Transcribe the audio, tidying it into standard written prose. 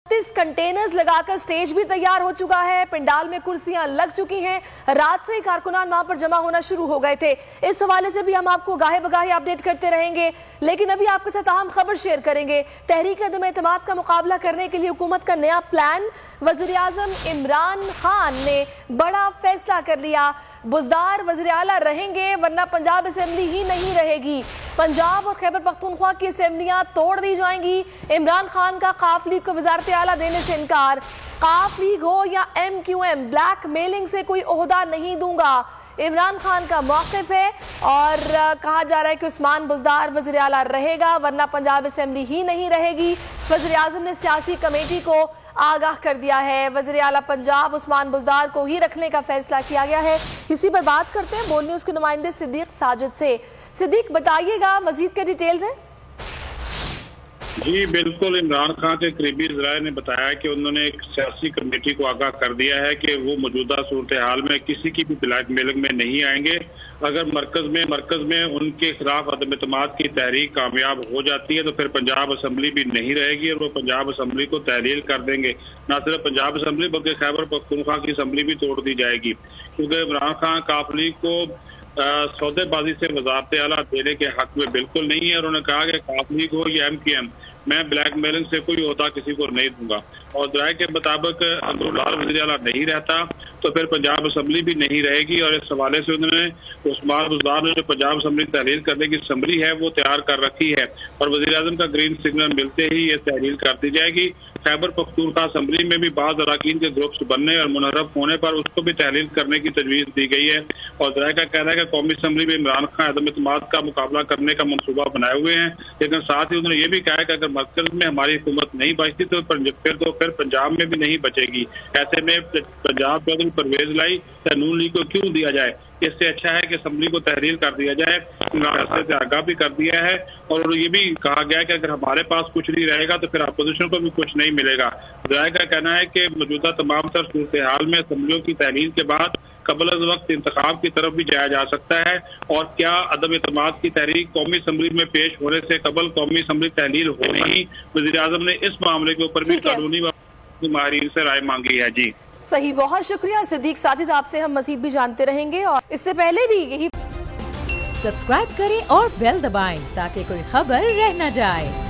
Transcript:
30 containers लगाकर stage भी तैयार हो चुका है। पंडाल में कुर्सियां लग चुकी हैं। रात से ही कारकुनान वहां पर जमा होना शुरू हो गए थे। इस हवाले से भी हम आपको गाहे बगाहे अपडेट करते रहेंगे, लेकिन अभी आपके साथ अहम खबर शेयर करेंगे। तहरीक अदम एतमाद का मुकाबला करने के लिए हुकूमत का नया प्लान। वज़ीर आज़म इमरान खान ने बड़ा फैसला कर लिया। बुज़दार वज़ीर आला रहेंगे वरना पंजाब असेंबली ही नहीं रहेगी। पंजाब और खैबर पख्तूनख्वा की असेंबलियां तोड़ दी जाएंगी। इमरान खान का काफ लीग को वज़ारत आला देने से इनकार। काफ लीग हो या MQM, ब्लैक मेलिंग से कोई ओहदा नहीं दूंगा, इमरान खान का मौक़िफ़ है। और कहा जा रहा है कि उस्मान बुज़दार वज़ीर आला रहेगा वरना पंजाब असेंबली ही नहीं रहेगी। वज़ीर आज़म ने सियासी कमेटी को आगाह कर दिया है। वज़ीर आला पंजाब उस्मान बुज़दार को ही रखने का फैसला किया गया है। इसी पर बात करते हैं बोल न्यूज़ के नुमाइंदे सिद्दीक साजिद से। सिद्दीक, बताइएगा मज़ीद क्या डिटेल्स हैं? जी बिल्कुल, इमरान खान के करीबी ज़राए ने बताया कि उन्होंने एक सियासी कमेटी को आगाह कर दिया है कि वो मौजूदा सूरत हाल में किसी की भी ब्लैक मेलिंग में नहीं आएंगे। अगर मरकज में उनके खिलाफ अदम एतमाद की तहरीक कामयाब हो जाती है तो फिर पंजाब असम्बली भी नहीं रहेगी और वो पंजाब असम्बली को तहलील कर देंगे। न सिर्फ पंजाब असम्बली बल्कि खैबर पख्तूनख्वा की असम्बली भी तोड़ दी जाएगी, क्योंकि इमरान खान काफ लीग को सौदेबाजी से वज़ारत आला देने के हक में बिल्कुल नहीं है। और उन्होंने कहा कि काफ लीग हो या MQM, मैं ब्लैक मेलिंग से कोई ओहदा किसी को नहीं दूंगा। और राय के मुताबिक अब्दुल्लाह वज़ीर आला नहीं रहता तो फिर पंजाब असम्बली भी नहीं रहेगी। और इस हवाले से उन्होंने उस्मान बुज़दार ने जो पंजाब असम्बली तहलील करने की असम्बली है वो तैयार कर रखी है और वज़ीर आज़म का ग्रीन सिग्नल मिलते ही ये तहलील कर दी जाएगी। खैबर पख्तूनख्वा असम्बली में भी बाज़ अरकान के ग्रुप्स बनने और मुनहरफ होने पर उसको भी तहलील करने की तजवीज़ दी गई है। और राय का कहना है कि कौमी असम्बली में इमरान खान अदम एतमाद का मुकाबला करने का मनसूबा बनाए हुए हैं, लेकिन साथ ही उन्होंने ये भी कहा है कि अगर मरकज में हमारी हुकूमत नहीं बचती तो फिर पंजाब में भी नहीं बचेगी। ऐसे में पंजाब चौधरी परवेज लाई या नून लीग को क्यों दिया जाए, इससे अच्छा है कि असम्बली को तहरीर कर दिया जाए। से आगाह भी कर दिया है और ये भी कहा गया है कि अगर हमारे पास कुछ नहीं रहेगा तो फिर अपोजिशन को भी कुछ नहीं मिलेगा। राय का कहना है कि मौजूदा तमाम तर सूरत हाल में असम्बलियों की तहलील के बाद कबल अज़ वक्त इंतखाब की तरफ भी जाया जा सकता है। और क्या अदम एतमाद की तहरीक कौमी असम्बली में पेश होने से कबल कौमी असम्बली तहलील हो नहीं, वज़ीर आज़म ने इस मामले के ऊपर भी कानूनी माहिरीन से राय मांगी है। जी सही, बहुत शुक्रिया सिद्दीक साजिद, आपसे हम मजीद भी जानते रहेंगे। और इससे पहले भी यही सब्सक्राइब करें और बेल दबाएं ताकि कोई खबर रह न जाए।